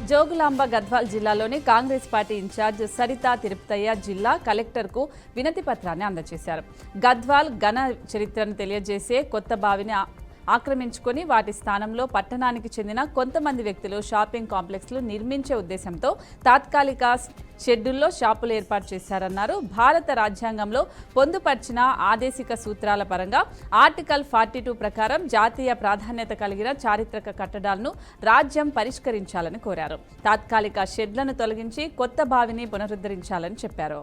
జోగులాంబ గద్వాల్ జిల్లాలోని Congress party incharge Sarita Tirupathaiah జిల్లా కలెక్టర్కు వినతి పత్రాన్ని అందజేశారు. గద్వాల్ ఘన చరిత్రను తెలియజేసే కొత్త బావిని ఆక్రమించుకొని వాటి స్థానంలో పట్టణానికి చెందిన కొంతమంది వ్యక్తులు షాపింగ్ కాంప్లెక్స్లు నిర్మించే ఉద్దేశంతో తాత్కాలిక షెడ్యూల్లో షాపులు ఏర్పాటు చేశారన్నారు. భారత రాజ్యాంగంలో పొందుపర్చిన ఆదేశిక సూత్రాల పరంగా ఆర్టికల్ 42 ప్రకారం జాతీయ ప్రాధాన్యత కలిగిన చారిత్రక కట్టడాలను రాజ్యం పరిష్కరించాలని కోరారు. తాత్కాలిక షెడ్లను తొలగించి కొత్త బావిని పునరుద్ధరించాలని చెప్పారు.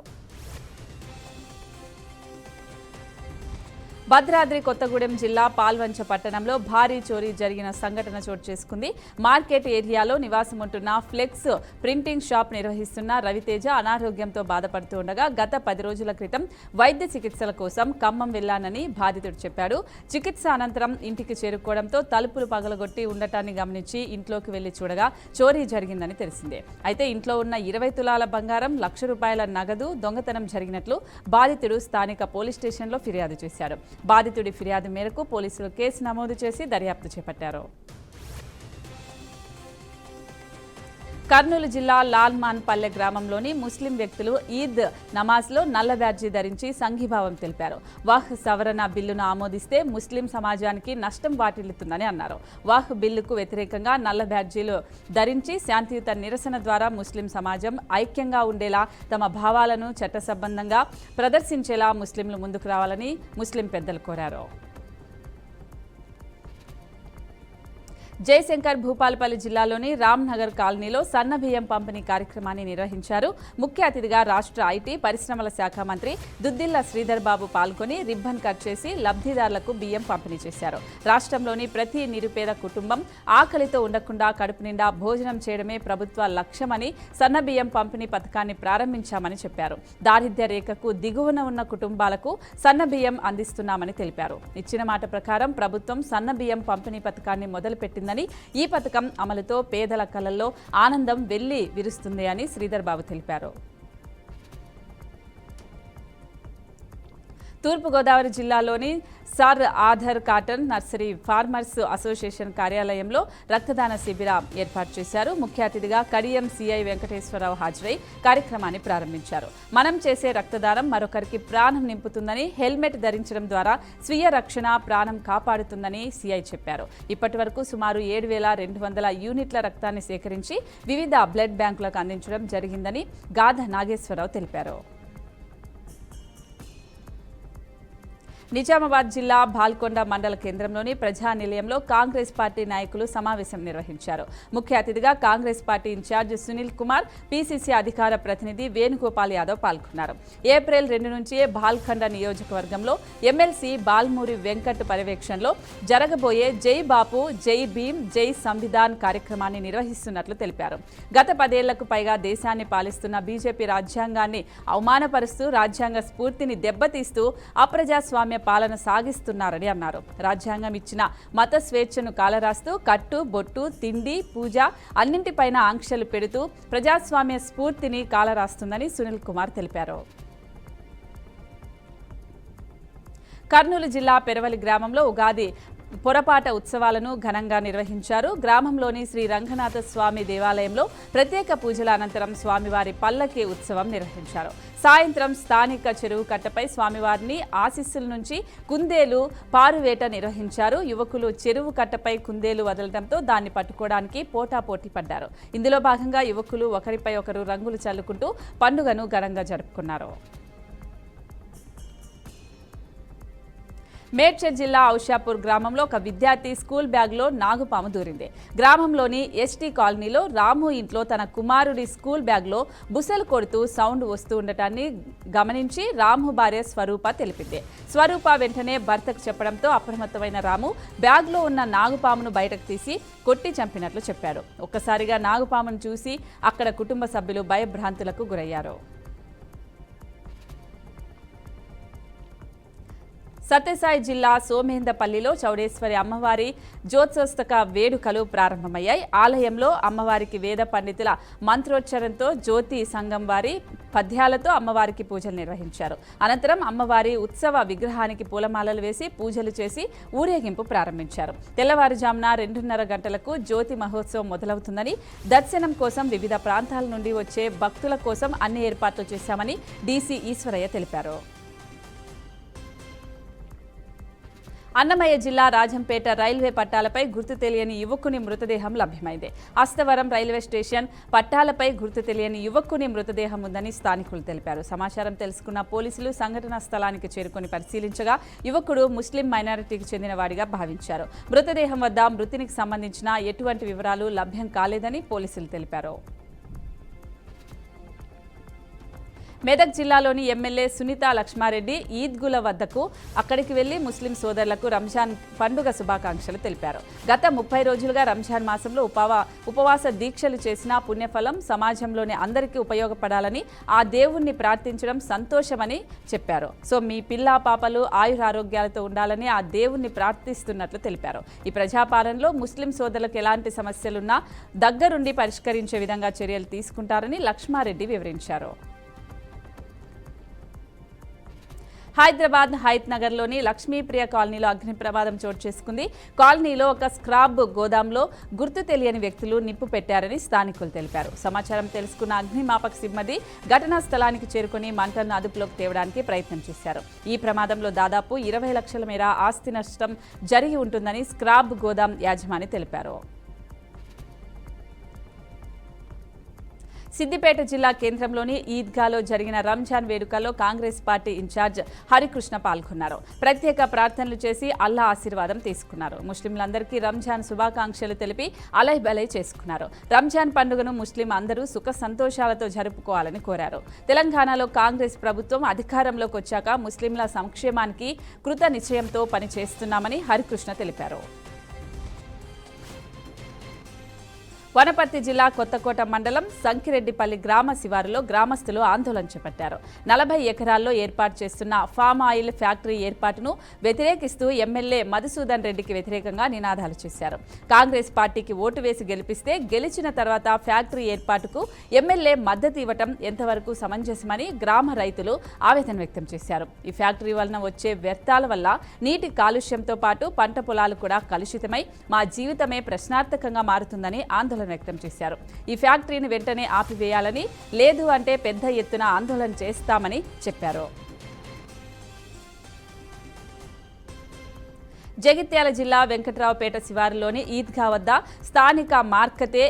భద్రాద్రి కొత్తగూడెం జిల్లా పాల్వంచ పట్టణంలో భారీ చోరీ జరిగిన సంఘటన చోటు చేసుకుంది. మార్కెట్ ఏరియాలో నివాసముంటున్న ఫ్లెక్స్ ప్రింటింగ్ షాప్ నిర్వహిస్తున్న రవితేజ అనారోగ్యంతో బాధపడుతూ ఉండగా గత 10 రోజుల క్రితం వైద్య చికిత్సల కోసం ఖమ్మం వెళ్లానని బాధితుడు చెప్పాడు. చికిత్స అనంతరం ఇంటికి చేరుకోవడంతో తలుపులు పగలగొట్టి ఉండటాన్ని గమనించి ఇంట్లోకి వెళ్లి చూడగా చోరీ జరిగిందని తెలిసిందే. అయితే ఇంట్లో ఉన్న 20 తులాల బంగారం, ₹1,00,000 నగదు దొంగతనం జరిగినట్లు బాధితుడు స్థానిక పోలీస్ స్టేషన్లో ఫిర్యాదు చేశాడు. బాధితుడి ఫిర్యాదు మేరకు పోలీసులు కేసు నమోదు చేసి దర్యాప్తు చేపట్టారు. కర్నూలు జిల్లా లాల్మాన్ పల్లె గ్రామంలోని ముస్లిం వ్యక్తులు ఈద్ నమాజ్లో నల్ల బ్యాడ్జీ ధరించి సంఘీభావం తెలిపారు. వాహ్ సవరణ బిల్లును ఆమోదిస్తే ముస్లిం సమాజానికి నష్టం వాటిల్లుతుందని అన్నారు. వాహ్ బిల్లుకు వ్యతిరేకంగా నల్ల బ్యాడ్జీలు ధరించి శాంతియుత నిరసన ద్వారా ముస్లిం సమాజం ఐక్యంగా ఉండేలా తమ భావాలను చట్టసంబంధంగా ప్రదర్శించేలా ముస్లింలు ముందుకు రావాలని ముస్లిం పెద్దలు కోరారు. జయశంకర్ భూపాలపల్లి జిల్లాలోని రామ్నగర్ కాలనీలో సన్న బియ్యం పంపిణీ కార్యక్రమాన్ని నిర్వహించారు. ముఖ్య అతిథిగా రాష్ట్ర ఐటీ పరిశ్రమల శాఖ మంత్రి దుద్దిల్ల శ్రీధర్ బాబు పాల్గొని రిబ్బన్ కట్ చేసి లబ్ధిదారులకు బియ్యం పంపిణీ చేశారు. రాష్ట్రంలోని ప్రతి నిరుపేద కుటుంబం ఆకలితో ఉండకుండా కడుపు నిండా భోజనం చేయడమే ప్రభుత్వ లక్ష్యమని సన్న బియ్యం పంపిణీ పథకాన్ని ప్రారంభించామని చెప్పారు. దారిద్ర్య రేఖకు దిగువన ఉన్న కుటుంబాలకు సన్న బియ్యం అందిస్తున్నామని తెలిపారు. ఇచ్చిన మాట ప్రకారం ప్రభుత్వం సన్న బియ్యం పంపిణీ పథకాన్ని మొదలుపెట్టింది. ఈ పథకం అమలుతో పేదల కళ్ళల్లో ఆనందం వెల్లి విరుస్తుంది అని శ్రీధర్ బాబు తెలిపారు. తూర్పుగోదావరి జిల్లాలోని sir Aadhaar cotton nursery farmers association కార్యాలయంలో రక్తదాన శిబిరం ఏర్పాటు చేశారు. ముఖ్య అతిథిగా కడియం సిఐ వెంకటేశ్వరరావు హాజరై కార్యక్రమాన్ని ప్రారంభించారు. మనం చేసే రక్తదానం మరొకరికి ప్రాణం నింపుతుందని, హెల్మెట్ ధరించడం ద్వారా స్వీయ రక్షణ ప్రాణం కాపాడుతుందని సిఐ చెప్పారు. ఇప్పటి వరకు సుమారు 7,200 యూనిట్ల రక్తాన్ని సేకరించి వివిధ బ్లడ్ బ్యాంకులకు అందించడం జరిగిందని గాధ నాగేశ్వరరావు తెలిపారు. నిజామాబాద్ జిల్లా బాల్కొండ మండల కేంద్రంలోని ప్రజా నిలయంలో కాంగ్రెస్ పార్టీ నాయకులు సమావేశం నిర్వహించారు. ముఖ్య అతిథిగా Congress party in charge Sunil Kumar, PCC అధికార ప్రతినిధి వేణుగోపాల్ యాదవ్ పాల్గొన్నారు. ఏప్రిల్ 2 నుంచి బాల్కొండ నియోజకవర్గంలో ఎమ్మెల్సీ బాల్మూరి వెంకట్ పర్యవేక్షణలో జరగబోయే జై బాపు, జై భీమ్, జై సంవిధాన్ కార్యక్రమాన్ని నిర్వహిస్తున్నట్లు తెలిపారు. గత 10 ఏళ్లకు పైగా దేశాన్ని పాలిస్తున్న బీజేపీ రాజ్యాంగాన్ని అవమానపరుస్తూ రాజ్యాంగ స్ఫూర్తిని దెబ్బతీస్తూ అప్రజాస్వామ్య పాలన సాగిస్తున్నారని అన్నారు. రాజ్యాంగం ఇచ్చిన మత స్వేచ్ఛను కాలరాస్తూ కట్టు, బొట్టు, తిండి, పూజ అన్నింటిపైన ఆంక్షలు పెడుతూ ప్రజాస్వామ్య స్ఫూర్తిని కాలరాస్తుందని సునీల్ కుమార్ తెలిపారు. కర్నూలు జిల్లా పెరవలి గ్రామంలో ఉగాది పొరపాట ఉత్సవాలను ఘనంగా నిర్వహించారు. గ్రామంలోని శ్రీ రంగనాథ స్వామి దేవాలయంలో ప్రత్యేక పూజల అనంతరం స్వామివారి పల్లకి ఉత్సవం నిర్వహించారు. సాయంత్రం స్థానిక చెరువు కట్టపై స్వామివారిని ఆశీస్సుల నుంచి కుందేలు పారువేట నిర్వహించారు. యువకులు చెరువు కట్టపై కుందేలు వదలడంతో దాన్ని పట్టుకోవడానికి పోటాపోటీ పడ్డారు. ఇందులో భాగంగా యువకులు ఒకరిపై ఒకరు రంగులు చల్లుకుంటూ పండుగను ఘనంగా జరుపుకున్నారు. మేడ్చల్ జిల్లా ఔషాపూర్ గ్రామంలో ఒక విద్యార్థి స్కూల్ బ్యాగ్లో నాగుపాము దూరింది. గ్రామంలోని ఎస్టీ కాలనీలో రాము ఇంట్లో తన కుమారుడి స్కూల్ బ్యాగ్లో బుసలు కొడుతూ సౌండ్ వస్తూ ఉండటాన్ని గమనించి రాము భార్య స్వరూప తెలిపింది. స్వరూప వెంటనే భర్తకు చెప్పడంతో అప్రమత్తమైన రాము బ్యాగ్లో ఉన్న నాగుపామును బయటకు తీసి కొట్టి చంపినట్లు చెప్పాడు. ఒక్కసారిగా నాగుపామును చూసి అక్కడ కుటుంబ సభ్యులు భయభ్రాంతులకు గురయ్యారు. సత్యసాయి జిల్లా సోమేందపల్లిలో చౌడేశ్వరి అమ్మవారి జ్యోత్సోస్తక వేడుకలు ప్రారంభమయ్యాయి. ఆలయంలో అమ్మవారికి వేద పండితుల మంత్రోచ్చరణతో జ్యోతి సంఘం వారి పద్యాలతో అమ్మవారికి పూజలు నిర్వహించారు. అనంతరం అమ్మవారి ఉత్సవ విగ్రహానికి పూలమాలలు వేసి పూజలు చేసి ఊరేగింపు ప్రారంభించారు. తెల్లవారుజామున 2:30 గంటలకు జ్యోతి మహోత్సవం మొదలవుతుందని, దర్శనం కోసం వివిధ ప్రాంతాల నుండి వచ్చే భక్తుల కోసం అన్ని ఏర్పాట్లు చేశామని డీసీ ఈశ్వరయ్య తెలిపారు. అన్నమయ్య జిల్లా రాజంపేట రైల్వే పట్టాలపై గుర్తు తెలియని యువకుని మృతదేహం లభ్యమైంది. అస్తవరం రైల్వే స్టేషన్ పట్టాలపై గుర్తు తెలియని యువకుని మృతదేహం ఉందని స్థానికులు తెలిపారు. సమాచారం తెలుసుకున్న పోలీసులు సంఘటనా స్థలానికి చేరుకుని పరిశీలించగా యువకుడు ముస్లిం మైనారిటీకి చెందిన వాడిగా భావించారు. మృతదేహం వద్ద మృతునికి సంబంధించిన ఎటువంటి వివరాలు లభ్యం కాలేదని పోలీసులు తెలిపారు. మెదక్ జిల్లాలోని ఎమ్మెల్యే సునీత లక్ష్మారెడ్డి ఈద్గుల వద్దకు అక్కడికి వెళ్లి ముస్లిం సోదరులకు రంజాన్ పండుగ శుభాకాంక్షలు తెలిపారు. గత 30 రోజులుగా రంజాన్ మాసంలో ఉపవాస దీక్షలు చేసిన పుణ్యఫలం సమాజంలోని అందరికీ ఉపయోగపడాలని ఆ దేవుణ్ణి ప్రార్థించడం సంతోషమని చెప్పారు. సో మీ పిల్లా పాపలు ఆయురారోగ్యాలతో ఉండాలని ఆ దేవుణ్ణి ప్రార్థిస్తున్నట్లు తెలిపారు. ఈ ప్రజాపాలనలో ముస్లిం సోదరులకు ఎలాంటి సమస్యలున్నా దగ్గరుండి పరిష్కరించే విధంగా చర్యలు తీసుకుంటారని లక్ష్మారెడ్డి వివరించారు. హైదరాబాద్ హైత్ నగర్లోని లక్ష్మీప్రియ కాలనీలో అగ్ని ప్రమాదం చోటు చేసుకుంది. కాలనీలో ఒక స్క్రాబ్ గోదాంలో గుర్తు తెలియని వ్యక్తులు నిప్పు పెట్టారని స్థానికులు తెలిపారు. సమాచారం తెలుసుకున్న అగ్నిమాపక సిబ్బంది ఘటనా స్థలానికి చేరుకుని మంటలను అదుపులోకి తేవడానికి ప్రయత్నం చేశారు. ఈ ప్రమాదంలో దాదాపు 20 లక్షల మేర ఆస్తి నష్టం జరిగి ఉంటుందని స్క్రాబ్ గోదాం యాజమాని తెలిపారు. సిద్దిపేట జిల్లా కేంద్రంలోని ఈద్గాలో జరిగిన రంజాన్ వేడుకల్లో కాంగ్రెస్ పార్టీ ఇన్ఛార్జ్ హరికృష్ణ పాల్గొన్నారు. ప్రత్యేక ప్రార్థనలు చేసి అల్లా ఆశీర్వాదం తీసుకున్నారు. ముస్లింలందరికీ రంజాన్ శుభాకాంక్షలు తెలిపి అలైబలై చేసుకున్నారు. రంజాన్ పండుగను ముస్లిం అందరూ సుఖ సంతోషాలతో జరుపుకోవాలని కోరారు. తెలంగాణలో కాంగ్రెస్ ప్రభుత్వం అధికారంలోకి వచ్చాక ముస్లింల సంక్షేమానికి కృత నిశ్చయంతో పనిచేస్తున్నామని హరికృష్ణ తెలిపారు. వనపర్తి జిల్లా కొత్తకోట మండలం సంకిరెడ్డిపల్లి గ్రామ శివారులో గ్రామస్తులు ఆందోళన చేపట్టారు. 40 ఎకరాల్లో ఏర్పాటు చేస్తున్న ఫామ్ ఆయిల్ ఫ్యాక్టరీ ఏర్పాటును వ్యతిరేకిస్తూ ఎమ్మెల్యే మధుసూదన్ రెడ్డికి వ్యతిరేకంగా నినాదాలు చేశారు. కాంగ్రెస్ పార్టీకి ఓటు వేసి గెలిపిస్తే గెలిచిన తర్వాత ఫ్యాక్టరీ ఏర్పాటుకు ఎమ్మెల్యే మద్దతు ఇవ్వటం ఎంతవరకు సమంజసమని గ్రామ రైతులు ఆవేదన వ్యక్తం చేశారు. ఈ ఫ్యాక్టరీ వలన వచ్చే వ్యర్థాల వల్ల నీటి కాలుష్యంతో పాటు పంట పొలాలు కూడా కలుషితమై మా జీవితమే ప్రశ్నార్థకంగా మారుతుందని ఆందోళన వ్యక్తం చేశారు. ఈ ఫ్యాక్టరీని వెంటనే ఆపివేయాలని, లేదు అంటే పెద్ద ఎత్తున ఆందోళన చేస్తామని చెప్పారు. జగిత్యాల జిల్లా వెంకట్రావుపేట శివారులోని ఈద్గా వద్ద స్థానిక మార్కతే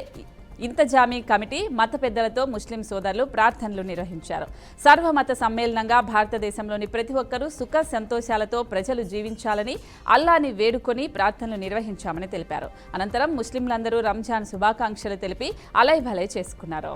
ఇంతజామీ కమిటీ మత పెద్దలతో ముస్లిం సోదరులు ప్రార్థనలు నిర్వహించారు. సర్వమత సమ్మేళనంగా భారతదేశంలోని ప్రతి ఒక్కరూ సుఖ సంతోషాలతో ప్రజలు జీవించాలని అల్లాని వేడుకొని ప్రార్థనలు నిర్వహించామని తెలిపారు. అనంతరం ముస్లింలందరూ రంజాన్ శుభాకాంక్షలు తెలిపి అలైభలై చేసుకున్నారు.